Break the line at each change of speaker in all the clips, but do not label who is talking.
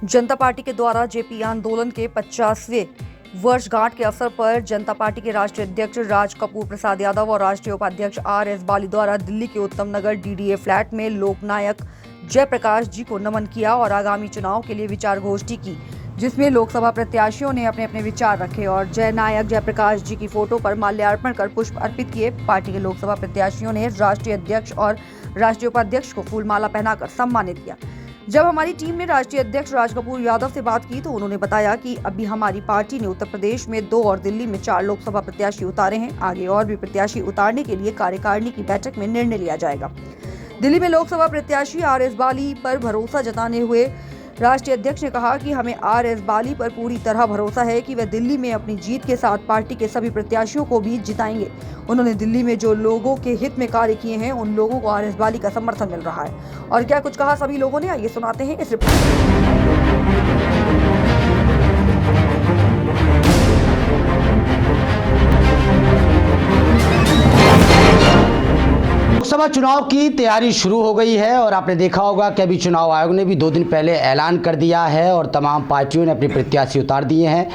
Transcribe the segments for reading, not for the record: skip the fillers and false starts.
जनता party के द्वारा JP आंदोलन के 50वें वर्षगांठ के अवसर पर जनता पार्टी के राष्ट्रीय अध्यक्ष राज कपूर प्रसाद यादव और राष्ट्रीय उपाध्यक्ष आर.एस. बाली द्वारा दिल्ली के उत्तम नगर डीडीए फ्लैट में लोकनायक जयप्रकाश जी को नमन किया और आगामी चुनाव के लिए विचार गोष्ठी की, जिसमें लोकसभा प्रत्याशियों ने अपने अपने विचार रखे और जननायक जयप्रकाश जी की फोटो पर माल्यार्पण कर पुष्प अर्पित किए। पार्टी के लोकसभा प्रत्याशियों ने राष्ट्रीय अध्यक्ष और राष्ट्रीय उपाध्यक्ष को फूलमाला पहनाकर सम्मानित किया। जब हमारी टीम ने राष्ट्रीय अध्यक्ष राज कपूर यादव से बात की तो उन्होंने बताया कि अभी हमारी पार्टी ने उत्तर प्रदेश में 2 और दिल्ली में 4 लोकसभा प्रत्याशी उतारे हैं। आगे और भी प्रत्याशी उतारने के लिए कार्यकारिणी की बैठक में निर्णय लिया जाएगा। दिल्ली में लोकसभा प्रत्याशी आर.एस. बाली पर भरोसा जताने हुए राष्ट्रीय अध्यक्ष ने कहा कि हमें आर.एस. बाली पर पूरी तरह भरोसा है कि वह दिल्ली में अपनी जीत के साथ पार्टी के सभी प्रत्याशियों को भी जिताएंगे। उन्होंने दिल्ली में जो लोगों के हित में कार्य किए हैं उन लोगों को आर.एस. बाली का समर्थन मिल रहा है। और क्या कुछ कहा सभी लोगों ने, आइए सुनाते हैं इस रिपोर्ट।
लोकसभा चुनाव की तैयारी शुरू हो गई है और आपने देखा होगा कि अभी चुनाव आयोग ने भी 2 दिन पहले ऐलान कर दिया है और तमाम पार्टियों ने अपने प्रत्याशी उतार दिए हैं।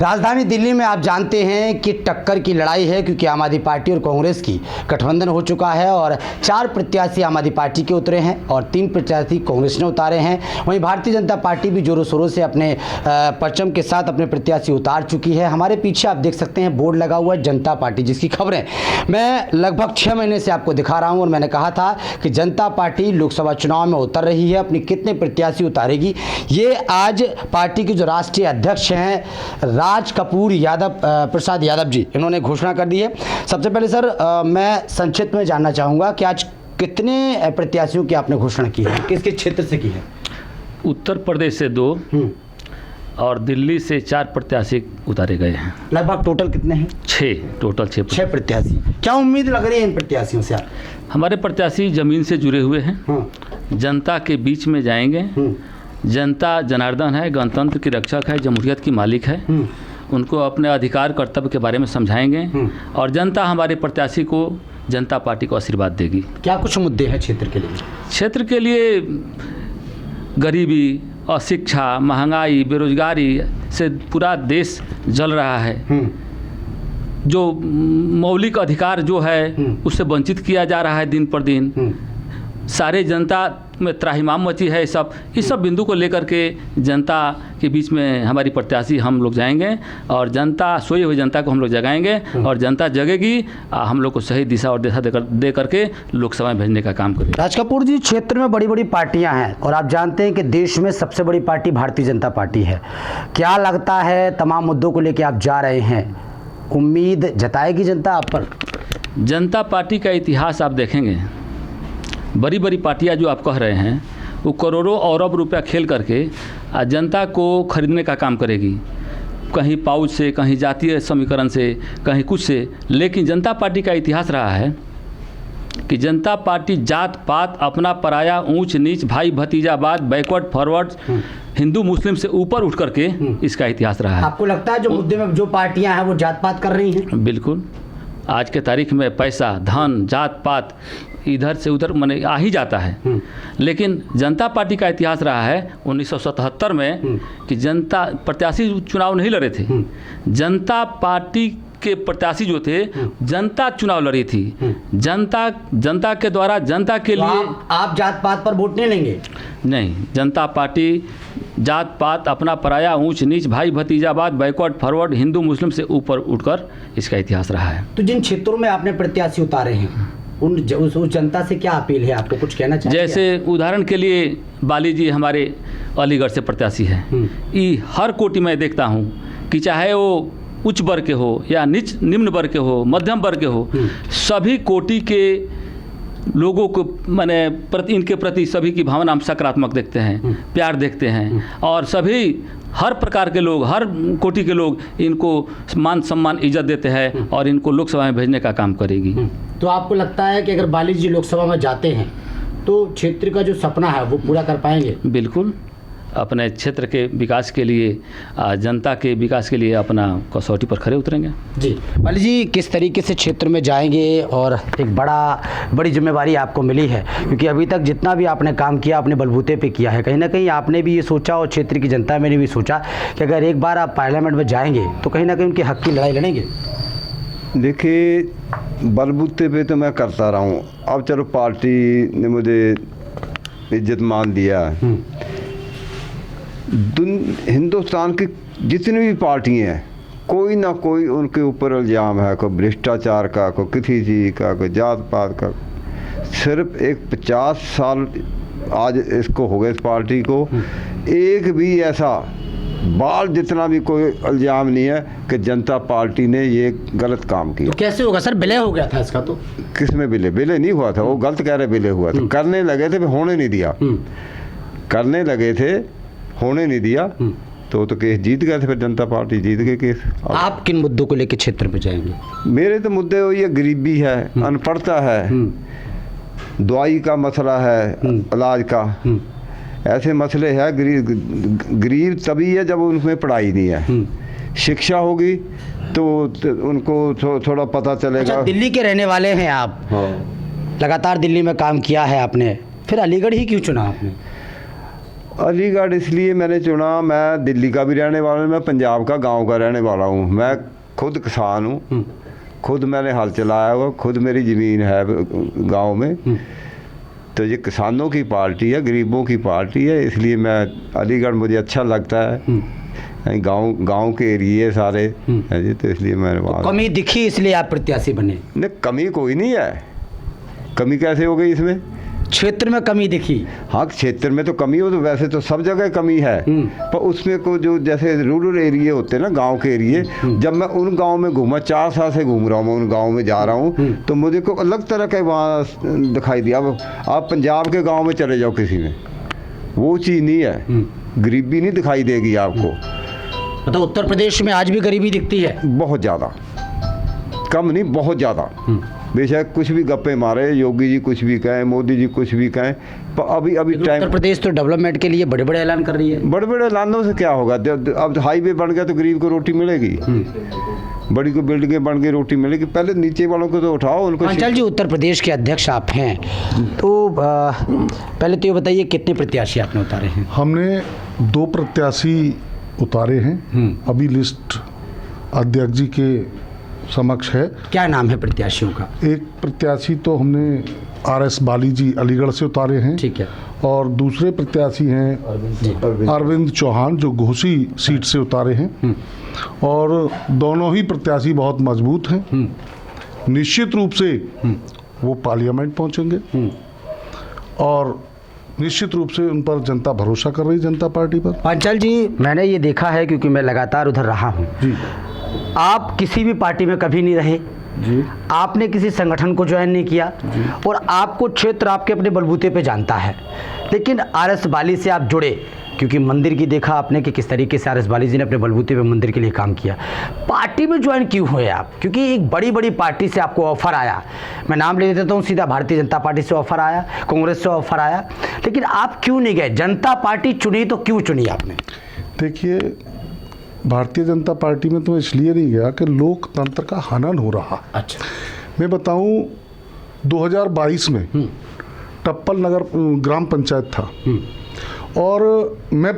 राजधानी दिल्ली में आप जानते हैं कि टक्कर की लड़ाई है, क्योंकि आम आदमी पार्टी और कांग्रेस की गठबंधन हो चुका है और 4 प्रत्याशी आम आदमी पार्टी के उतरे हैं और 3 प्रत्याशी कांग्रेस ने उतारे हैं। वहीं भारतीय जनता पार्टी भी जोरों शोरों से अपने परचम के साथ अपने प्रत्याशी उतार चुकी है। हमारे पीछे आप देख सकते हैं बोर्ड लगा हुआ है जनता पार्टी, जिसकी खबरें मैं लगभग 6 महीने से आपको दिखा रहा हूं और मैंने कहा था कि जनता पार्टी लोकसभा चुनाव में उतर रही है, अपनी कितने प्रत्याशी उतारेगी। ये आज पार्टी के जो राष्ट्रीय अध्यक्ष हैं राज कपूर प्रसाद यादव जी, इन्होंने घोषणा कर दी है। सबसे पहले सर मैं संक्षिप्त में जानना चाहूँगा कि आज कितने प्रत्याशियों की आपने घोषणा की है, किस किस क्षेत्र से की है?
उत्तर प्रदेश से 2 और दिल्ली से 4 प्रत्याशी उतारे गए हैं।
लगभग टोटल कितने हैं?
6
प्रत्याशी। क्या उम्मीद लग रही है इन प्रत्याशियों से?
हमारे प्रत्याशी जमीन से जुड़े हुए हैं, जनता के बीच में जाएंगे। जनता जनार्दन है, गणतंत्र की रक्षक है, जमहूरियत की मालिक है। उनको अपने अधिकार कर्तव्य के बारे में समझाएंगे और जनता हमारे प्रत्याशी को जनता पार्टी को आशीर्वाद देगी।
क्या कुछ मुद्दे हैं क्षेत्र के लिए?
क्षेत्र के लिए गरीबी और शिक्षा, महंगाई, बेरोजगारी से पूरा देश जल रहा है। जो मौलिक अधिकार जो है उससे वंचित किया जा रहा है दिन पर दिन। सारे जनता में त्राहिमाम मची है। इस सब बिंदु को लेकर के जनता के बीच में हमारी प्रत्याशी हम लोग जाएंगे और जनता सोई हुई जनता को हम लोग जगाएंगे और जनता जगेगी, हम लोग को सही दिशा और दिशा दे करके लोकसभा में भेजने का काम करेंगे।
राज कपूर जी, क्षेत्र में बड़ी बड़ी पार्टियां हैं और आप जानते हैं कि देश में सबसे बड़ी पार्टी भारतीय जनता पार्टी है। क्या लगता है तमाम मुद्दों को लेकर आप जा रहे हैं, उम्मीद जताएगी जनता आप पर?
जनता पार्टी का इतिहास आप देखेंगे, बड़ी बड़ी पार्टियां जो आप कह रहे हैं वो करोड़ों और अरब रुपया खेल करके जनता को खरीदने का काम करेगी, कहीं पाउच से, कहीं जातीय समीकरण से, कहीं कुछ से। लेकिन जनता पार्टी का इतिहास रहा है कि जनता पार्टी जात पात, अपना पराया, ऊंच नीच, भाई भतीजावाद, बैकवर्ड फॉरवर्ड, हिंदू मुस्लिम से ऊपर उठ करके इसका इतिहास रहा है।
आपको लगता है जो मुद्दे में जो पार्टियां हैं वो जात पात कर रही हैं?
बिल्कुल। आज के तारीख में पैसा, धन, जात पात इधर से उधर मने आ ही जाता है। लेकिन जनता पार्टी का इतिहास रहा है 1977 में कि जनता प्रत्याशी चुनाव नहीं लड़े थे, जनता पार्टी के प्रत्याशी जो थे जनता चुनाव लड़ी थी। जनता के द्वारा जनता के लिए
आप जात पात पर वोट नहीं लेंगे?
नहीं, जनता पार्टी जात पात, अपना पराया, ऊंच नीच, भाई भतीजावाद, बैकवर्ड फॉरवर्ड, हिंदू मुस्लिम से ऊपर उठकर इसका इतिहास रहा है।
तो जिन क्षेत्रों में आपने प्रत्याशी उतारे हैं उस जनता से क्या अपील है, आपको कुछ कहना चाहिए?
जैसे उदाहरण के लिए बाली जी हमारे अलीगढ़ से प्रत्याशी हैं। हर कोटि में देखता हूँ कि चाहे वो उच्च वर्ग के हो या निम्न वर्ग के हो, मध्यम वर्ग के हो, सभी कोटि के लोगों को इनके प्रति सभी की भावना हम सकारात्मक देखते हैं, प्यार देखते हैं और सभी हर प्रकार के लोग, हर कोटि के लोग इनको मान सम्मान इज्जत देते हैं और इनको लोकसभा में भेजने का काम करेगी।
तो आपको लगता है कि अगर बाली जी लोकसभा में जाते हैं तो क्षेत्र का जो सपना है वो पूरा कर पाएंगे?
बिल्कुल। अपने क्षेत्र के विकास के लिए, जनता के विकास के लिए अपना कसौटी पर खरे उतरेंगे।
जी बाली जी, किस तरीके से क्षेत्र में जाएंगे और एक बड़ी जिम्मेवारी आपको मिली है, क्योंकि अभी तक जितना भी आपने काम किया अपने बलबूते पे किया है, कहीं ना कहीं आपने भी ये सोचा और क्षेत्र की जनता ने भी सोचा कि अगर एक बार आप पार्लियामेंट में जाएंगे तो कहीं ना कहीं उनके हक की लड़ाई लड़ेंगे।
देखिए, बलबूते पे तो मैं करता रहा हूँ, अब चलो पार्टी ने मुझे इज्जत मान दिया है। हिंदुस्तान की जितनी भी पार्टियाँ हैं, कोई ना कोई उनके ऊपर इल्ज़ाम है, कोई भ्रष्टाचार का, कोई किसी चीज़ का, कोई जात पात का। सिर्फ एक 50 साल आज इसको हो गए इस पार्टी को, एक भी ऐसा बाल जितना भी कोई इल्ज़ाम नहीं है कि जनता पार्टी ने ये गलत काम किया।
तो कैसे होगा सर, विलय हो गया था इसका? तो
किस में विलय नहीं हुआ था, वो गलत कह रहे विलय हुआ था। करने लगे थे, होने नहीं दिया। करने लगे थे, होने नहीं दिया, तो केस जीत गए थे, फिर जनता पार्टी जीत गई केस।
आप किन मुद्दों को लेकर क्षेत्र पे जाएंगे?
मेरे तो मुद्दे वही है, गरीबी है, अनपढ़ता है, दवाई का मसला है, इलाज का, ऐसे मसले हैं। गरीब तभी है जब उनमें पढ़ाई नहीं है। शिक्षा होगी तो उनको थोड़ा पता चलेगा।
अच्छा, दिल्ली के रहने वाले हैं आप?
हाँ।
लगातार दिल्ली में काम किया है आपने, फिर अलीगढ़ ही क्यों चुना आपने?
अलीगढ़ इसलिए मैंने चुना, मैं दिल्ली का भी रहने वाला हूँ, मैं पंजाब का गांव का रहने वाला हूँ, मैं खुद किसान हूँ, खुद मैंने हल चलाया हुआ, खुद मेरी ज़मीन है गांव में। तो ये किसानों की पार्टी है, गरीबों की पार्टी है, इसलिए मैं अलीगढ़ मुझे अच्छा लगता है। गांव के एरिए सारे हैं जी, तो इसलिए मैंने वहाँ।
कमी दिखी इसलिए आप प्रत्याशी बने?
नहीं, कमी कोई नहीं है। कमी कैसे हो गई इसमें?
क्षेत्र में कमी दिखी?
हाँ, क्षेत्र में तो कमी हो, तो वैसे तो सब जगह कमी है, पर उसमें को जो जैसे रूरल एरिया होते हैं ना, गांव के एरिए, जब मैं उन गांव में घूमा, 4 साल से घूम रहा हूँ, मैं उन गांव में जा रहा हूँ, तो मुझे को अलग तरह का वहाँ दिखाई दिया। अब आप पंजाब के गांव में चले जाओ किसी में, वो चीज़ नहीं है, गरीबी नहीं दिखाई देगी आपको।
मतलब उत्तर प्रदेश में आज भी गरीबी दिखती है?
बहुत ज़्यादा, कम नहीं, बहुत ज़्यादा। बेशक कुछ भी गप्पे मारे, योगी जी कुछ भी कहें, मोदी जी कुछ भी कहें, पर अभी टाइम।
उत्तर प्रदेश तो डेवलपमेंट के लिए बड़े बड़े ऐलान कर रही है।
बड़े बड़े ऐलानों से क्या होगा? अब हाईवे बन गया तो गरीब को रोटी मिलेगी, बड़ी को बिल्डिंगें बन गई, रोटी मिलेगी। पहले नीचे वालों को तो उठाओ, उनको।
अंचल जी, उत्तर प्रदेश के अध्यक्ष आप हैं, तो पहले तो ये बताइए कितने प्रत्याशी आपने उतारे हैं?
हमने 2 प्रत्याशी उतारे हैं, अभी लिस्ट अध्यक्ष जी के समक्ष है।
क्या नाम है प्रत्याशियों का?
एक प्रत्याशी तो हमने RS बाली जी अलीगढ़ से उतारे हैं,
ठीक है,
और दूसरे प्रत्याशी हैं अरविंद चौहान जो घोसी सीट से उतारे हैं, और दोनों ही प्रत्याशी बहुत मजबूत हैं। निश्चित रूप से वो पार्लियामेंट पहुंचेंगे और निश्चित रूप से उन पर जनता भरोसा कर रही, जनता पार्टी पर।
अंचल जी, मैंने ये देखा है क्योंकि मैं लगातार उधर रहा हूँ, आप किसी भी पार्टी में कभी नहीं रहे
जी,
आपने किसी संगठन को ज्वाइन नहीं किया, और आपको क्षेत्र आपके अपने बलबूते पे जानता है, लेकिन RS बाली से आप जुड़े क्योंकि मंदिर की देखा आपने कि किस तरीके से RS बाली जी ने अपने बलबूते पे मंदिर के लिए काम किया। पार्टी में ज्वाइन क्यों हुए आप? क्योंकि एक बड़ी बड़ी पार्टी से आपको ऑफर आया, मैं नाम ले देता हूँ, सीधा भारतीय जनता पार्टी से ऑफर आया, कांग्रेस से ऑफर आया, लेकिन आप क्यों नहीं गए? जनता पार्टी चुनी तो क्यों चुनी आपने?
देखिए, भारतीय जनता पार्टी में तो इसलिए नहीं गया कि लोकतंत्र का हनन हो रहा।
अच्छा,
मैं बताऊं, 2022 में टप्पल नगर ग्राम पंचायत था, और मैं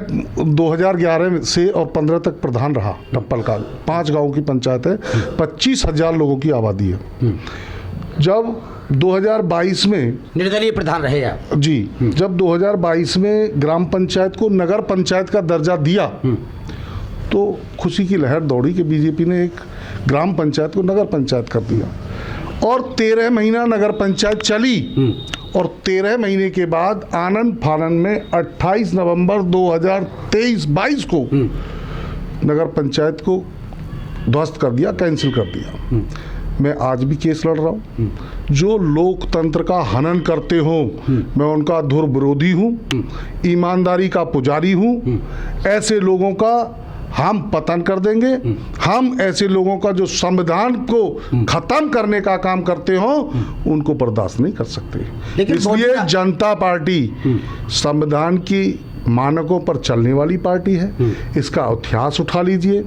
2011 से और 15 तक प्रधान रहा टप्पल का। 5 गांव की पंचायत है, 25,000 लोगों की आबादी है। जब 2022 में
निर्दलीय प्रधान रहे आप?
जी, जब 2022 में ग्राम पंचायत को नगर पंचायत का दर्जा दिया तो खुशी की लहर दौड़ी कि बीजेपी ने एक ग्राम पंचायत को नगर पंचायत कर दिया, और 13 महीना नगर पंचायत चली, और 13 महीने के बाद आनंद फानन में 28 नवंबर 2023-22 को नगर पंचायत को ध्वस्त कर दिया, कैंसिल कर दिया। मैं आज भी केस लड़ रहा हूँ। जो लोकतंत्र का हनन करते हो, मैं उनका धुर विरोधी हूँ, ईमानदारी का पुजारी हूँ। ऐसे लोगों का हम पतन कर देंगे। हम ऐसे लोगों का जो संविधान को खत्म करने का काम करते हो, उनको बर्दाश्त नहीं कर सकते। इसलिए जनता पार्टी संविधान की मानकों पर चलने वाली पार्टी है। इसका इतिहास उठा लीजिए,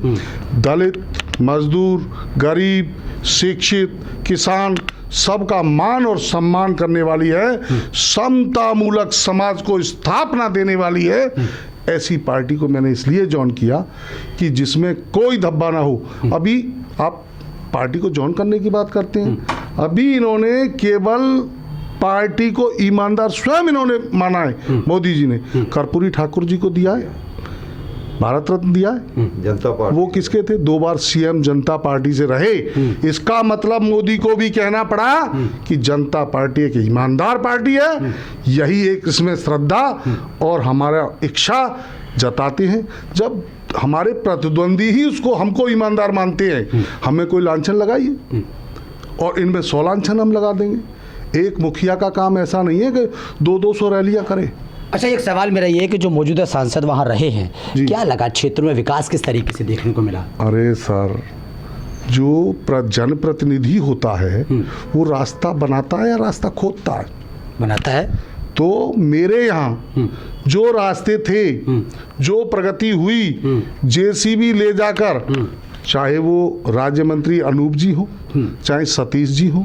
दलित, मजदूर, गरीब, शिक्षित, किसान सबका मान और सम्मान करने वाली है, समतामूलक समाज को स्थापना देने वाली है। ऐसी पार्टी को मैंने इसलिए ज्वाइन किया कि जिसमें कोई धब्बा ना हो। अभी आप पार्टी को ज्वाइन करने की बात करते हैं, अभी इन्होंने केवल पार्टी को ईमानदार स्वयं इन्होंने माना है। मोदी जी ने कर्पूरी ठाकुर जी को दिया है, भारत रत्न दिया है।
जनता पार्टी
वो किसके थे? 2 बार सीएम जनता पार्टी से रहे। इसका मतलब मोदी को भी कहना पड़ा कि जनता पार्टी एक ईमानदार पार्टी है। यही एक इसमें श्रद्धा और हमारा इच्छा जताते हैं। जब हमारे प्रतिद्वंदी ही उसको हमको ईमानदार मानते हैं, हमें कोई लांछन लगाइए, और इनमें 100 लांछन हम लगा देंगे। एक मुखिया का काम ऐसा नहीं है कि 200 रैलियां करे।
अच्छा, एक सवाल मेरा ये है कि जो मौजूदा सांसद वहाँ रहे हैं, क्या लगा क्षेत्र में विकास किस तरीके से देखने को मिला?
अरे सर, जो जनप्रतिनिधि होता है वो रास्ता बनाता है या रास्ता खोदता है?
बनाता है।
तो मेरे यहाँ जो रास्ते थे, जो प्रगति हुई, जेसीबी ले जाकर, चाहे वो राज्य मंत्री अनूप जी हो, चाहे सतीश जी हो,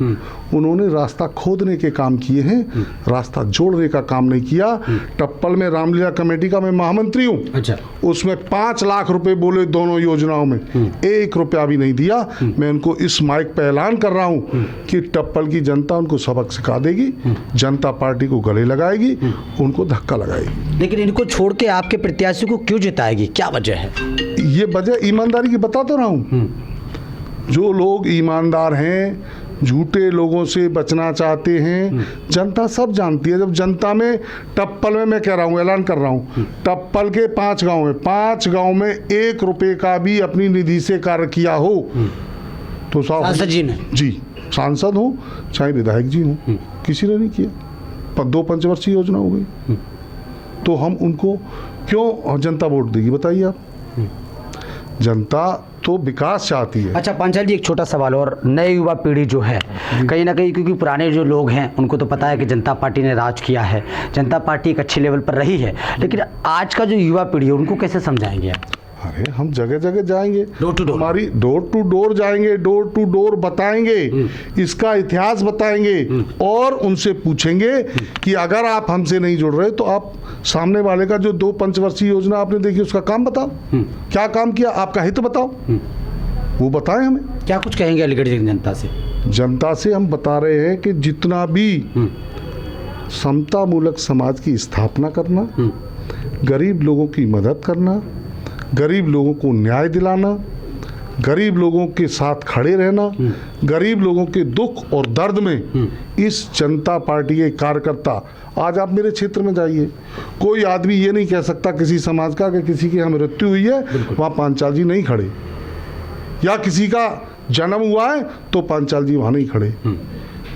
उन्होंने रास्ता खोदने के काम किए हैं, रास्ता जोड़ने का काम नहीं किया। टप्पल में रामलीला कमेटी का मैं महामंत्री हूँ।
अच्छा।
उसमें 5 लाख रुपए बोले दोनों योजनाओं में, 1 रुपया भी नहीं दिया। मैं उनको इस माइक पे ऐलान कर रहा हूँ कि टप्पल की जनता उनको सबक सिखा देगी, जनता पार्टी को गले लगाएगी, उनको धक्का लगाएगी।
लेकिन इनको छोड़ के आपके प्रत्याशी को क्यों जिताएगी, क्या वजह है?
ये वजह ईमानदारी की बता तो रहा हूँ। जो लोग ईमानदार हैं, झूठे लोगों से बचना चाहते हैं, जनता सब जानती है। जब जनता में टप्पल में, मैं कह रहा हूँ, ऐलान कर रहा हूँ, टप्पल के 5 गांव में, 5 गांव में 1 रुपए का भी अपनी निधि से कार्य किया हो तो
सांसद जी ने,
जी, सांसद हो चाहे विधायक जी हो, किसी ने नहीं किया। 2 पंचवर्षीय योजना हो गई, तो हम उनको क्यों जनता वोट देगी बताइए आप? जनता तो विकास चाहती है।
अच्छा पांचाल जी, एक छोटा सवाल और, नए युवा पीढ़ी जो है कहीं ना कहीं, क्योंकि पुराने जो लोग हैं उनको तो पता है कि जनता पार्टी ने राज किया है, जनता पार्टी एक अच्छे लेवल पर रही है, लेकिन आज का जो युवा पीढ़ी है उनको कैसे समझाएंगे आप?
अरे हम जगह जगह जाएंगे,
डोर टू डोर,
हमारी डोर टू डोर जाएंगे, डोर टू डोर बताएंगे, इसका इतिहास बताएंगे और उनसे पूछेंगे कि अगर आप हमसे नहीं जुड़ रहे तो आप सामने वाले का जो 2 पंचवर्षीय योजना आपने देखी उसका काम बताओ, क्या काम किया, आपका हित बताओ, वो बताएं हमें।
क्या कुछ कहेंगे अलीगढ़ की जनता से?
जनता से हम बता रहे हैं कि जितना भी समतामूलक समाज की स्थापना करना, गरीब लोगों की मदद करना, गरीब लोगों को न्याय दिलाना, गरीब लोगों के साथ खड़े रहना, गरीब लोगों के दुख और दर्द में इस जनता पार्टी के कार्यकर्ता, आज आप मेरे क्षेत्र में जाइए, कोई आदमी ये नहीं कह सकता किसी समाज का कि किसी की मृत्यु हुई है वहाँ पांचाल जी नहीं खड़े, या किसी का जन्म हुआ है तो पांचाल जी वहाँ नहीं खड़े।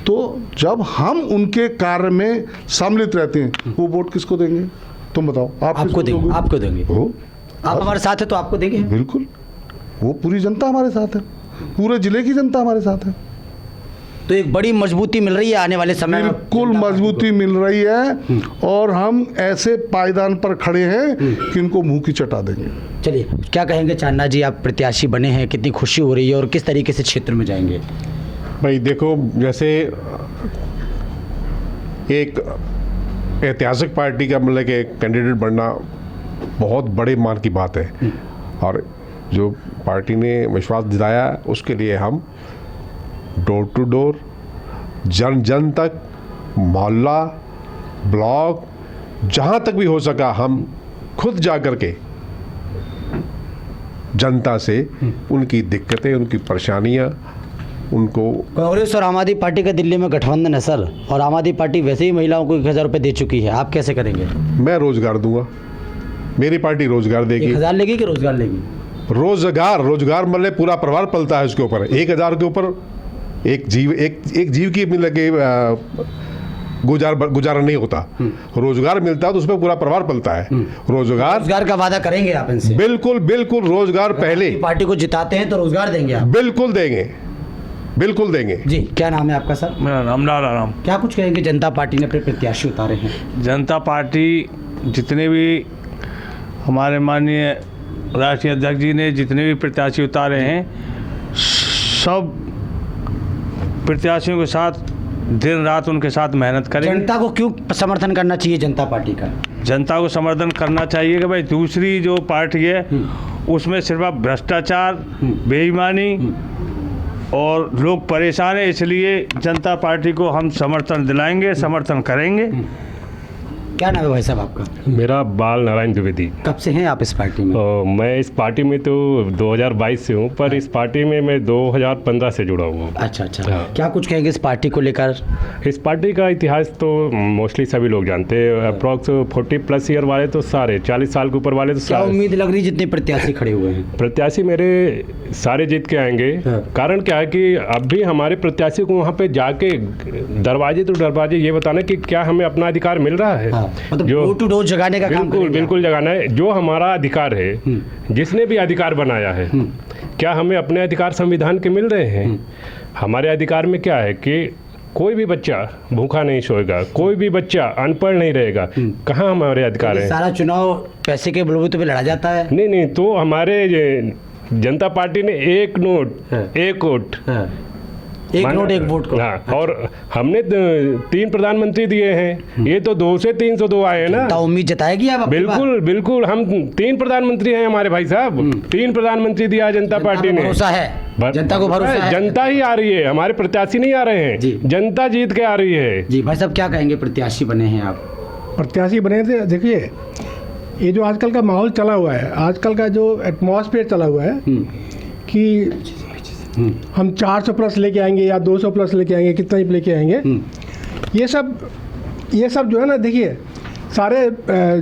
तो जब हम उनके कार्य में सम्मिलित रहते हैं, वो वोट किसको देंगे तुम बताओ?
आपको देंगे, आपको देंगे। आप हमारे साथ है तो आपको देंगे।
बिल्कुल, वो पूरी जनता हमारे साथ है, पूरे जिले की जनता हमारे साथ है।
तो एक बड़ी मजबूती मिल रही है आने वाले समय में,
बिल्कुल मजबूती मिल रही है, और हम ऐसे पायदान पर खड़े हैं कि इनको मुंह की चटा देंगे।
चलिए, क्या कहेंगे चांदना जी, आप प्रत्याशी बने हैं, कितनी खुशी हो रही है और किस तरीके से क्षेत्र में जाएंगे?
भाई देखो, जैसे एक ऐतिहासिक पार्टी का मतलब कि कैंडिडेट बनना बहुत बड़े मान की बात है, और जो पार्टी ने विश्वास दिलाया उसके लिए हम डोर टू डोर, जन जन तक, मोहल्ला, ब्लॉक, जहाँ तक भी हो सका हम खुद जा कर के जनता से उनकी दिक्कतें, उनकी परेशानियाँ, उनको।
कांग्रेस और आम आदमी पार्टी का दिल्ली में गठबंधन है सर, और आम आदमी पार्टी वैसे ही महिलाओं को 1000 रुपये दे चुकी है, आप कैसे करेंगे?
मैं रोजगार दूंगा, मेरी पार्टी रोजगार देगी।
1000 लेगी कि रोजगार लेगी?
रोजगार मतलब पूरा परिवार पलता है उसके ऊपर। 1000 के ऊपर एक जीव की लगे गुजारा नहीं होता। रोजगार मिलता है तो उसमें पूरा परिवार पलता है। रोजगार
का वादा करेंगे आप इनसे?
बिल्कुल बिल्कुल, रोजगार पहले।
पार्टी को जिताते हैं तो रोजगार देंगे आप?
बिल्कुल देंगे, बिल्कुल देंगे।
जी, क्या नाम है आपका सर?
मेरा नाम लाला राम।
क्या कुछ कहेंगे, जनता पार्टी ने अपने प्रत्याशी उतारे हैं?
जनता पार्टी जितने भी हमारे माननीय राष्ट्रीय अध्यक्ष जी ने जितने भी प्रत्याशी उतारे हैं, सब प्रत्याशियों के साथ दिन रात उनके साथ मेहनत करेंगे।
जनता को क्यों समर्थन करना चाहिए जनता पार्टी का?
जनता को समर्थन करना चाहिए कि भाई दूसरी जो पार्टी है उसमें सिर्फ आप भ्रष्टाचार, बेईमानी और लोग परेशान है, इसलिए जनता पार्टी को हम समर्थन दिलाएंगे, समर्थन करेंगे।
क्या नाम है भाई साहब आपका?
मेरा बाल नारायण द्विवेदी।
कब से हैं आप इस पार्टी में?
मैं इस पार्टी में तो 2022 से हूँ, पर इस पार्टी में मैं 2015 से जुड़ा हुआ हूँ।
अच्छा अच्छा।
हाँ।
क्या कुछ कहेंगे इस पार्टी को लेकर?
इस पार्टी का इतिहास तो मोस्टली सभी लोग जानते हैं। अप्रॉक्स 40+ ईयर वाले तो सारे, 40 साल के ऊपर वाले तो
क्या
सारे।
उम्मीद लग रही जितने प्रत्याशी खड़े हुए हैं?
प्रत्याशी मेरे सारे जीत के आएंगे।
हाँ।
कारण क्या है कि अब भी हमारे प्रत्याशी को वहाँ पे जाके दरवाजे तो दरवाजे ये बताना कि क्या हमें अपना अधिकार मिल रहा है।
हाँ, मतलब
जो
डोर टू डोर जगाने का काम
बिल्कुल
करेंगे आप?
बिल्कुल जगाना है। जो हमारा अधिकार है, जिसने भी अधिकार बनाया है, क्या हमें अपने अधिकार संविधान के मिल रहे हैं? हमारे अधिकार में क्या है कि कोई भी बच्चा भूखा नहीं सोएगा, कोई भी बच्चा अनपढ़ नहीं रहेगा। कहाँ हमारे अधिकार हैं?
सारा चुनाव पैसे के बलबूते पे लड़ा जाता है।
नहीं, तो हमारे जनता पार्टी ने एक नोट,
हाँ।
एक वोट,
एक नोट एक वोट को।
हाँ, और हमने 3 प्रधानमंत्री दिए हैं। ये तो 2 से 302 आए हैं ना।
जनता उम्मीद जताएगी आप अपनी बात?
बिल्कुल बिल्कुल, हम 3 प्रधानमंत्री हैं हमारे भाई साहब। 3 प्रधानमंत्री दिया जनता पार्टी ने।
भरोसा है, जनता को भरोसा है।
जनता ही आ रही है, हमारे प्रत्याशी नहीं आ रहे
जी।
हैं। जनता जीत के आ रही है।
जी भाई साहब, क्या कहेंगे? प्रत्याशी बने हैं आप।
प्रत्याशी बने थे। देखिए, ये जो आजकल का माहौल चला हुआ है, आजकल का जो एटमॉस्फेयर चला हुआ है कि हम 400+ लेके आएंगे या 200+ लेके आएंगे, कितना ही लेके आएंगे, ये सब जो है ना, देखिए सारे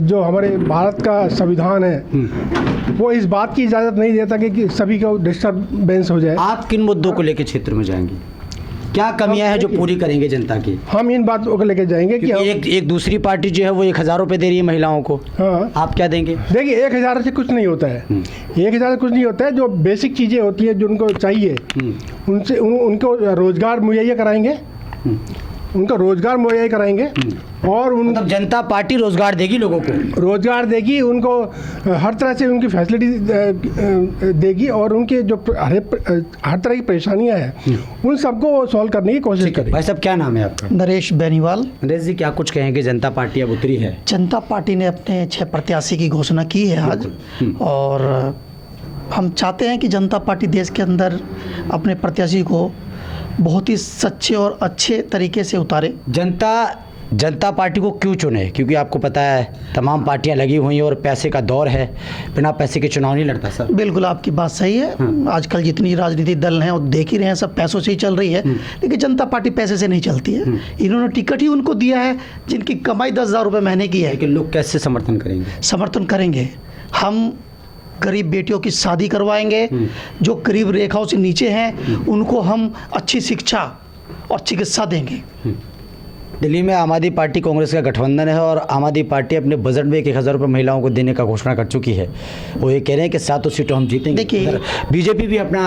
जो हमारे भारत का संविधान है वो इस बात की इजाज़त नहीं देता कि सभी को डिस्टर्बेंस हो जाए।
आप किन मुद्दों को लेकर क्षेत्र में जाएंगे? क्या कमियां हैं जो पूरी करेंगे जनता की?
हम इन बातों को लेकर जाएंगे कि
एक दूसरी पार्टी जो है वो 1000 रुपए दे रही है महिलाओं को।
हाँ,
आप क्या देंगे?
देखिए, 1000 से कुछ नहीं होता है। 1000 से कुछ नहीं होता है। जो बेसिक चीज़ें होती है जो उनको चाहिए, उनसे उनको रोजगार मुहैया कराएंगे, उनको रोजगार मुहैया कराएंगे और
मतलब जनता पार्टी रोजगार देगी, लोगों को
रोजगार देगी, उनको हर तरह से उनकी फैसिलिटी देगी और उनके जो हर तरह की परेशानियां हैं उन सबको सॉल्व करने की कोशिश करेगी।
भाई साहब, क्या नाम है आपका?
नरेश बेनीवाल।
नरेश जी, क्या कुछ कहेंगे? जनता पार्टी अब उतरी है।
जनता पार्टी ने अपने 6 प्रत्याशी की घोषणा की है आज, और हम चाहते हैं कि जनता पार्टी देश के अंदर अपने प्रत्याशी को बहुत ही सच्चे और अच्छे तरीके से उतारे।
जनता पार्टी को क्यों चुने? क्योंकि आपको पता है तमाम पार्टियां लगी हुई हैं और पैसे का दौर है, बिना पैसे के चुनाव नहीं लड़ता सर।
बिल्कुल आपकी बात सही है। आजकल जितनी राजनीतिक दल हैं और देख ही रहे हैं, सब पैसों से ही चल रही है, लेकिन जनता पार्टी पैसे से नहीं चलती है। इन्होंने टिकट ही उनको दिया है जिनकी कमाई 10,000 रुपये महीने की है।
लेकिन लोग कैसे समर्थन करेंगे?
समर्थन करेंगे, हम गरीब बेटियों की शादी करवाएंगे, जो गरीब रेखाओं से नीचे हैं उनको हम अच्छी शिक्षा और चिकित्सा देंगे।
दिल्ली में आम आदमी पार्टी कांग्रेस का गठबंधन है और आम आदमी पार्टी अपने बजट में 1000 रुपये महिलाओं को देने का घोषणा कर चुकी है। वो ये कह रहे हैं कि 7 सीटों हम जीतेंगे।
देखिए,
बीजेपी भी अपना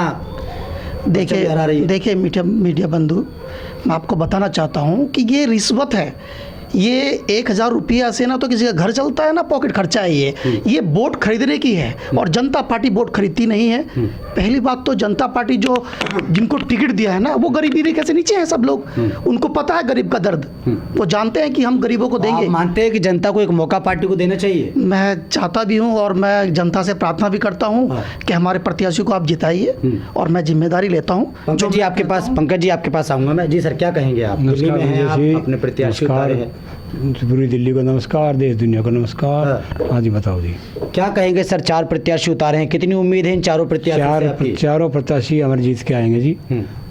देखिए मीडिया बंधु, मैं आपको बताना चाहता हूँ कि ये रिश्वत है। ये 1000 रुपया से ना तो किसी का घर चलता है ना पॉकेट खर्चा है। ये वोट खरीदने की है और जनता पार्टी वोट खरीदती नहीं है। पहली बात तो जनता पार्टी जो जिनको टिकट दिया है ना वो गरीबी रेखा से नीचे हैं सब लोग। उनको पता है गरीब का दर्द, वो जानते हैं कि हम गरीबों को देंगे।
आप मानते हैं कि जनता को एक मौका पार्टी को देना चाहिए?
मैं चाहता भी हूँ और मैं जनता से प्रार्थना भी करता हूँ कि हमारे प्रत्याशी को आप जिताइए और मैं जिम्मेदारी लेता हूँ।
पंकज जी आपके पास आऊँगा मैं। जी सर, क्या कहेंगे आप? दिल्ली में हैं आप, अपने प्रत्याशी उतारे हैं।
पूरी दिल्ली को नमस्कार, देश दुनिया को नमस्कार। हाँ जी, बताओ जी,
क्या कहेंगे सर? 4 प्रत्याशी उतारे हैं, कितनी उम्मीद है इन चारों प्रत्याशी?
चारों प्रत्याशी हमारे जीत के आएंगे जी।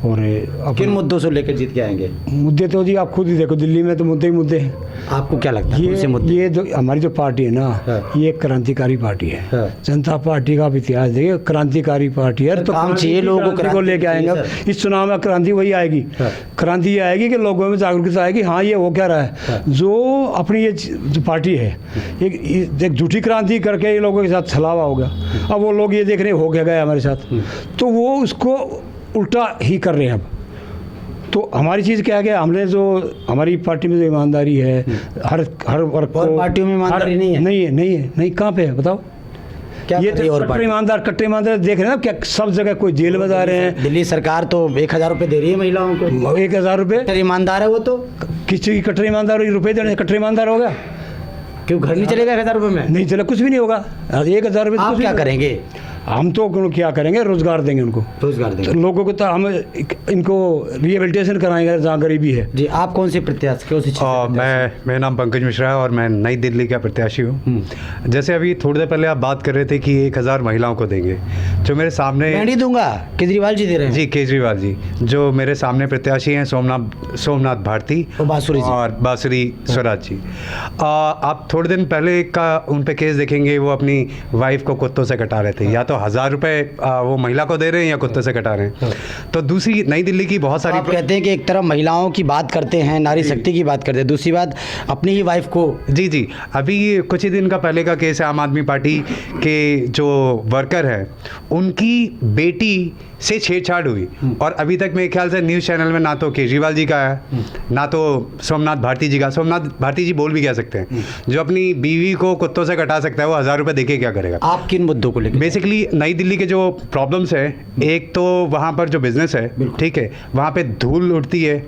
और
किन मुद्दों से लेकर जीत के आएंगे?
मुद्दे तो जी आप खुद ही देखो, दिल्ली में तो मुद्दे ही मुद्दे हैं।
आपको क्या लगता है
ये जो हमारी जो पार्टी है ना, ये एक क्रांतिकारी पार्टी है। जनता पार्टी का इतिहास देखिए, क्रांतिकारी पार्टी है। तो
काम चाहिए लोगों को
लेके आएंगे इस चुनाव में। क्रांति वही आएगी, क्रांति ये आएगी कि लोगों में जागरूकता आएगी। हाँ, ये हो क्या रहा है, जो अपनी ये जो पार्टी है एक झूठी क्रांति करके ये लोगों के साथ छलावा होगा। अब वो लोग ये देख रहे हो क्या गया हमारे साथ, तो वो उसको उल्टा ही कर रहे हैं। अब तो हमारी चीज़ क्या है कि हमने जो हमारी पार्टी में जो ईमानदारी है, हर वर्ग को।
पार्टियों में ईमानदारी नहीं है?
नहीं, कहाँ पे है बताओ?
क्या
ये
कर रही है और
कट्टर ईमानदार देख रहे हैं ना, क्या सब जगह कोई जेल में जा रहे हैं।
दिल्ली सरकार तो 1000 रुपये दे रही है महिलाओं को।
1000 रुपये
कट्टर ईमानदार है वो तो।
किसी की कट्टर ईमानदार रुपये देने कट्टर ईमानदार होगा?
क्यों घर नहीं चलेगा 1000 रुपये में?
नहीं चला, कुछ भी नहीं होगा। 1000 रुपये
आप क्या करेंगे?
हम तो क्या करेंगे, रोजगार देंगे उनको,
रोजगार देंगे
लोगों को। तो हम इनको रिहेबिलिटेशन कराएंगे जहाँ गरीबी है।
जी, आप कौन से प्रत्याशी, कौन सी चीज़ से प्रत्याशी?
मेरा नाम पंकज मिश्रा है और मैं नई दिल्ली का प्रत्याशी हूँ। जैसे अभी थोड़ी देर पहले आप बात कर रहे थे कि 1000 महिलाओं को देंगे, जो मेरे सामने
मैं नहीं दूंगा, केजरीवाल जी दे रहे हैं।
जी, केजरीवाल जी जो मेरे सामने प्रत्याशी हैं, सोमनाथ भारती
और
बांसुरी स्वराज जी। आप थोड़े दिन पहले का उन पे केस देखेंगे, वो अपनी वाइफ को कुत्तों से कटा रहे थे। या तो 1000 रुपए वो महिला को दे रहे हैं या कुत्ते से कटा रहे हैं। तो दूसरी नई दिल्ली की बहुत सारी
आप कहते हैं कि एक तरफ महिलाओं की बात करते हैं, नारी शक्ति की बात करते हैं, दूसरी बात अपनी ही वाइफ को।
जी, अभी कुछ ही दिन का पहले का केस है, आम आदमी पार्टी के जो वर्कर हैं उनकी बेटी से छेड़छाड़ हुई और अभी तक मेरे ख्याल से न्यूज़ चैनल में ना तो केजरीवाल जी का है ना तो सोमनाथ भारती जी का। सोमनाथ भारती जी बोल भी कह सकते हैं, जो अपनी बीवी को कुत्तों से कटा सकता है वो 1000 रुपये देके क्या करेगा?
आप किन मुद्दों को लेकर?
बेसिकली नई दिल्ली के जो प्रॉब्लम्स है, एक तो वहाँ पर जो बिजनेस है, ठीक है, वहाँ पे धूल उड़ती है,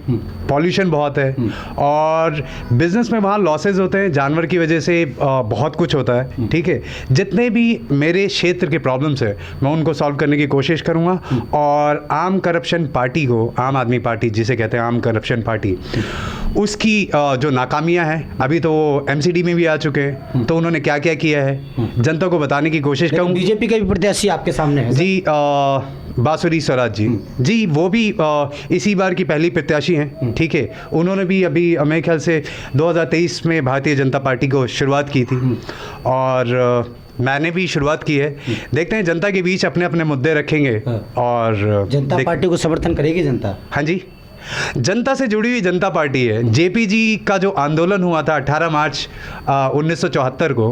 पॉल्यूशन बहुत है और बिजनेस में वहाँ लॉसेज होते हैं, जानवर की वजह से बहुत कुछ होता है, ठीक है। जितने भी मेरे क्षेत्र के प्रॉब्लम्स है मैं उनको सॉल्व करने की कोशिश करूँगा और आम करप्शन पार्टी को, आम आदमी पार्टी जिसे कहते हैं आम करप्शन पार्टी, उसकी जो नाकामियां हैं, अभी तो वो एमसीडी में भी आ चुके हैं, तो उन्होंने क्या क्या किया है जनता को बताने की कोशिश करूँ।
बीजेपी का भी प्रत्याशी आपके सामने है
जी, बांसुरी स्वराज जी, वो भी इसी बार की पहली प्रत्याशी हैं, ठीक है। उन्होंने भी अभी मेरे ख्याल से 2023 में भारतीय जनता पार्टी को शुरुआत की थी और मैंने भी शुरुआत की है। देखते हैं जनता के बीच अपने अपने मुद्दे रखेंगे और
जनता पार्टी को समर्थन करेगी जनता?
हाँ जी, जनता से जुड़ी हुई जनता पार्टी है। जेपी जी का जो आंदोलन हुआ था 18 मार्च 1974 को,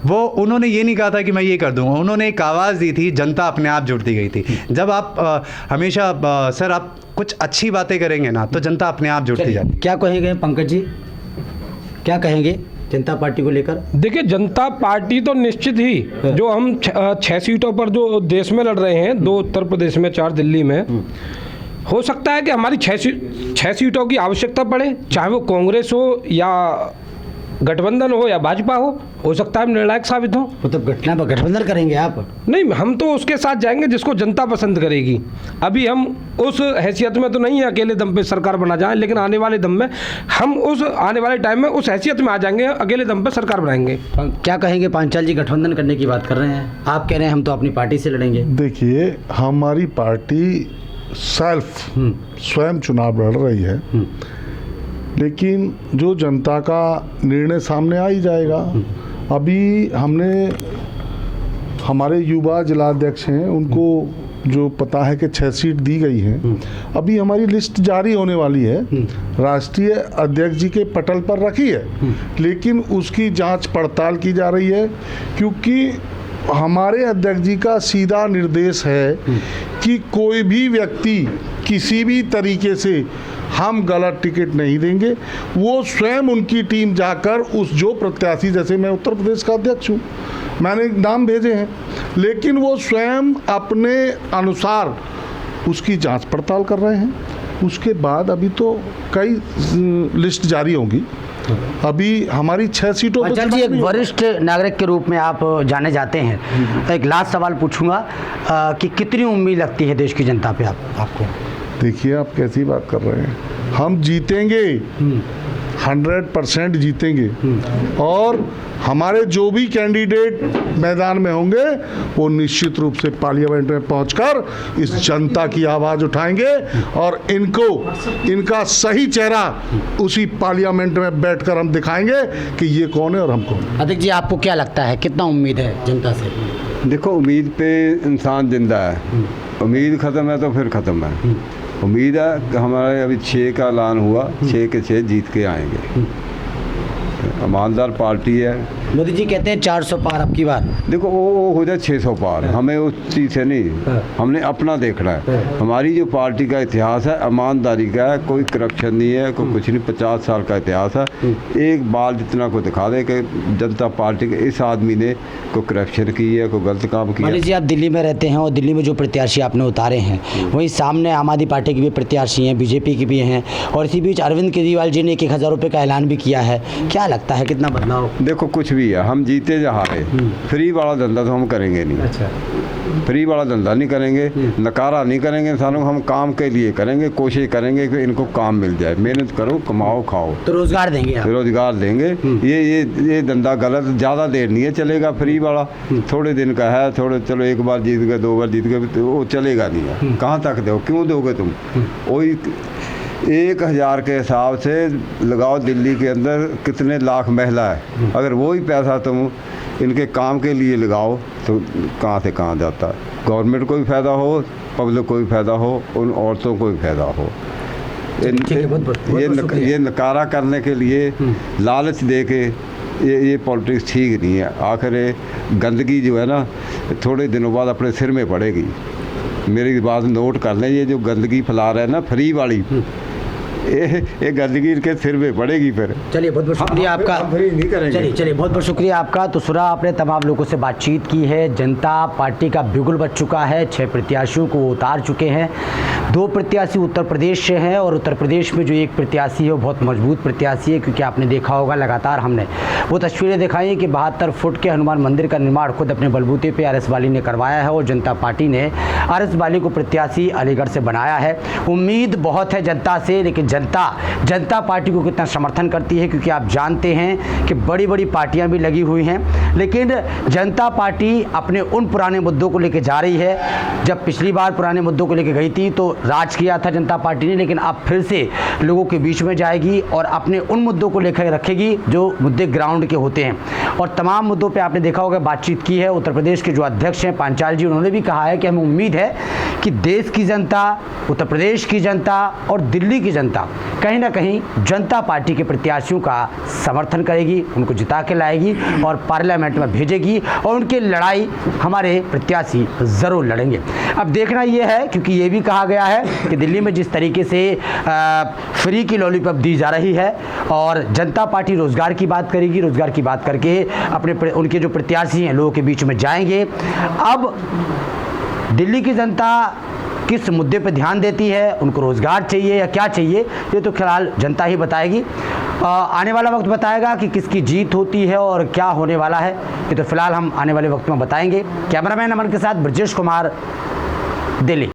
वो उन्होंने ये नहीं कहा था कि मैं ये कर दूंगा, उन्होंने एक आवाज़ दी थी, जनता अपने आप जुड़ती गई थी। जब आप हमेशा सर आप कुछ अच्छी बातें करेंगे ना तो जनता अपने आप जुड़ती जाती है।
क्या कहेंगे पंकज जी, क्या कहेंगे जनता पार्टी को लेकर?
देखिए, जनता पार्टी तो निश्चित ही, जो हम 6 सीटों पर जो देश में लड़ रहे हैं, 2 उत्तर प्रदेश में, 4 दिल्ली में, हो सकता है कि हमारी 6 सीटों की आवश्यकता पड़े, चाहे वो कांग्रेस हो या गठबंधन हो या भाजपा हो सकता है हम निर्णायक साबित हो।
मतलब गठबंधन करेंगे आप?
नहीं, हम तो उसके साथ जाएंगे जिसको जनता पसंद करेगी। अभी हम उस हैसियत में तो नहीं है अकेले दम पे सरकार बना जाए, लेकिन आने वाले दम में हम आने वाले टाइम में उस हैसियत में आ जाएंगे, अकेले दम पे सरकार बनाएंगे।
क्या कहेंगे पांचाल जी, गठबंधन करने की बात कर रहे हैं, आप कह रहे हैं हम तो अपनी पार्टी से लड़ेंगे।
देखिए, हमारी पार्टी स्वयं चुनाव लड़ रही है, लेकिन जो जनता का निर्णय सामने आ ही जाएगा। अभी हमने, हमारे युवा जिलाध्यक्ष हैं, उनको जो पता है कि 6 सीट दी गई हैं, अभी हमारी लिस्ट जारी होने वाली है, राष्ट्रीय अध्यक्ष जी के पटल पर रखी है, लेकिन उसकी जांच पड़ताल की जा रही है, क्योंकि हमारे अध्यक्ष जी का सीधा निर्देश है कि कोई भी व्यक्ति किसी भी तरीके से हम गलत टिकट नहीं देंगे। वो स्वयं उनकी टीम जाकर उस जो प्रत्याशी, जैसे मैं उत्तर प्रदेश का अध्यक्ष हूँ, मैंने नाम भेजे हैं, लेकिन वो स्वयं अपने अनुसार उसकी जांच पड़ताल कर रहे हैं। उसके बाद अभी तो कई लिस्ट जारी होंगी। अभी हमारी 6 सीटों
पर जी, एक वरिष्ठ नागरिक के रूप में आप जाने जाते हैं, एक लास्ट सवाल पूछूंगा कि कितनी उम्मीद लगती है देश की जनता पे आपको?
देखिए, आप कैसी बात कर रहे हैं, हम जीतेंगे, 100% जीतेंगे और हमारे जो भी कैंडिडेट मैदान में होंगे वो निश्चित रूप से पार्लियामेंट में पहुंचकर इस जनता की आवाज़ उठाएंगे और इनका सही चेहरा उसी पार्लियामेंट में बैठकर हम दिखाएंगे कि ये कौन है और हम कौन है।
अधिक जी, आपको क्या लगता है, कितना उम्मीद है जनता से?
देखो, उम्मीद पे इंसान जिंदा है, उम्मीद ख़त्म है तो फिर ख़त्म है। उम्मीद है कि हमारे अभी 6 का ऐलान हुआ, 6 के 6 जीत के आएंगे। ईमानदार पार्टी है,
मोदी जी कहते हैं 400 पार अब की बार।
देखो वो हो जाए 600 पार, हमें उस चीज़ से नहीं, हमने अपना देखना है। हमारी जो पार्टी का इतिहास है ईमानदारी का है, कोई करप्शन नहीं है, कोई कुछ नहीं। 50 साल का इतिहास है। एक बाल जितना को दिखा दे कि जनता पार्टी के इस आदमी ने कोई करप्शन की है, कोई गलत काम किया।
मान लीजिए आप दिल्ली में रहते हैं और दिल्ली में जो प्रत्याशी आपने उतारे हैं वहीं सामने आम आदमी पार्टी के भी प्रत्याशी हैं, बीजेपी के भी हैं, और इसी बीच अरविंद केजरीवाल जी ने 1000 रुपये का ऐलान भी किया है। क्या लगता है कितना बदलाव?
देखो कुछ भी है, हम जीते या हारे, फ्री वाला धंधा तो हम करेंगे नहीं।
अच्छा,
फ्री वाला धंधा नहीं करेंगे, नकारा नहीं करेंगे इंसानों को। हम काम के लिए करेंगे, कोशिश करेंगे कि इनको काम मिल जाए। मेहनत करो, कमाओ, खाओ।
तो रोजगार देंगे आप?
रोजगार देंगे। ये धंधा गलत, ज़्यादा देर नहीं है चलेगा फ्री वाला। थोड़े दिन का है, थोड़े चलो एक बार जीत गए, 2 बार जीत गए, तो वो चलेगा नहीं है। कहाँ तक दो, क्यों दोगे तुम? वही 1000 के हिसाब से लगाओ, दिल्ली के अंदर कितने लाख महिला है, अगर वही पैसा तुम इनके काम के लिए लगाओ तो कहाँ से कहाँ जाता है। गवर्नमेंट को भी फ़ायदा हो, पब्लिक को भी फ़ायदा हो, उन औरतों को भी फ़ायदा हो। ये नकारा करने के लिए लालच दे के ये पॉलिटिक्स ठीक नहीं है। आखिर गंदगी जो है ना थोड़े दिनों बाद अपने सिर में पड़ेगी। मेरी बात नोट कर लें, ये जो गंदगी फैला रहे हैं ना फ्री वाली, ये गंदगी इनके सिर में पड़ेगी फिर।
चलिए बहुत बहुत शुक्रिया आपका।
नहीं करेंगे।
चलिए बहुत बहुत शुक्रिया आपका। तो सुना आपने तमाम लोगों से बातचीत की है। जनता पार्टी का बिगुल बच चुका है, 6 प्रत्याशियों को उतार चुके हैं। 2 प्रत्याशी उत्तर प्रदेश से हैं और उत्तर प्रदेश में जो एक प्रत्याशी है वो बहुत मजबूत प्रत्याशी है, क्योंकि आपने देखा होगा लगातार हमने वो तस्वीरें दिखाई कि 72 फुट के हनुमान मंदिर का निर्माण खुद अपने बलबूते पे RS बाली ने करवाया है और जनता पार्टी ने RS बाली को प्रत्याशी अलीगढ़ से बनाया है। उम्मीद बहुत है जनता से, लेकिन जनता पार्टी को कितना समर्थन करती है, क्योंकि आप जानते हैं कि बड़ी बड़ी पार्टियां भी लगी हुई हैं, लेकिन जनता पार्टी अपने उन पुराने मुद्दों को लेकर जा रही है। जब पिछली बार पुराने मुद्दों को लेकर गई थी तो राज किया था जनता पार्टी ने, लेकिन अब फिर से लोगों के बीच में जाएगी और अपने उन मुद्दों को लेकर रखेगी जो मुद्दे ग्राउंड के होते हैं। और तमाम मुद्दों पर आपने देखा होगा बातचीत की है। उत्तर प्रदेश के जो अध्यक्ष हैं पांचाल जी, उन्होंने भी कहा है कि हमें उम्मीद है कि देश की जनता, उत्तर प्रदेश की जनता और दिल्ली की जनता कहीं ना कहीं जनता पार्टी के प्रत्याशियों का समर्थन करेगी, उनको जिता के लाएगी और पार्लियामेंट में भेजेगी, और उनकी लड़ाई हमारे प्रत्याशी ज़रूर लड़ेंगे। अब देखना ये है, क्योंकि ये भी कहा गया है कि दिल्ली में जिस तरीके से फ्री की लॉलीपॉप दी जा रही है और जनता पार्टी रोज़गार की बात करेगी, रोज़गार की बात करके अपने उनके जो प्रत्याशी हैं लोगों के बीच में जाएंगे। अब दिल्ली की जनता किस मुद्दे पर ध्यान देती है, उनको रोज़गार चाहिए या क्या चाहिए, ये तो फिलहाल जनता ही बताएगी। आने वाला वक्त बताएगा कि किसकी जीत होती है और क्या होने वाला है, ये तो फिलहाल हम आने वाले वक्त में बताएंगे। कैमरामैन अमन के साथ ब्रजेश कुमार, दिल्ली।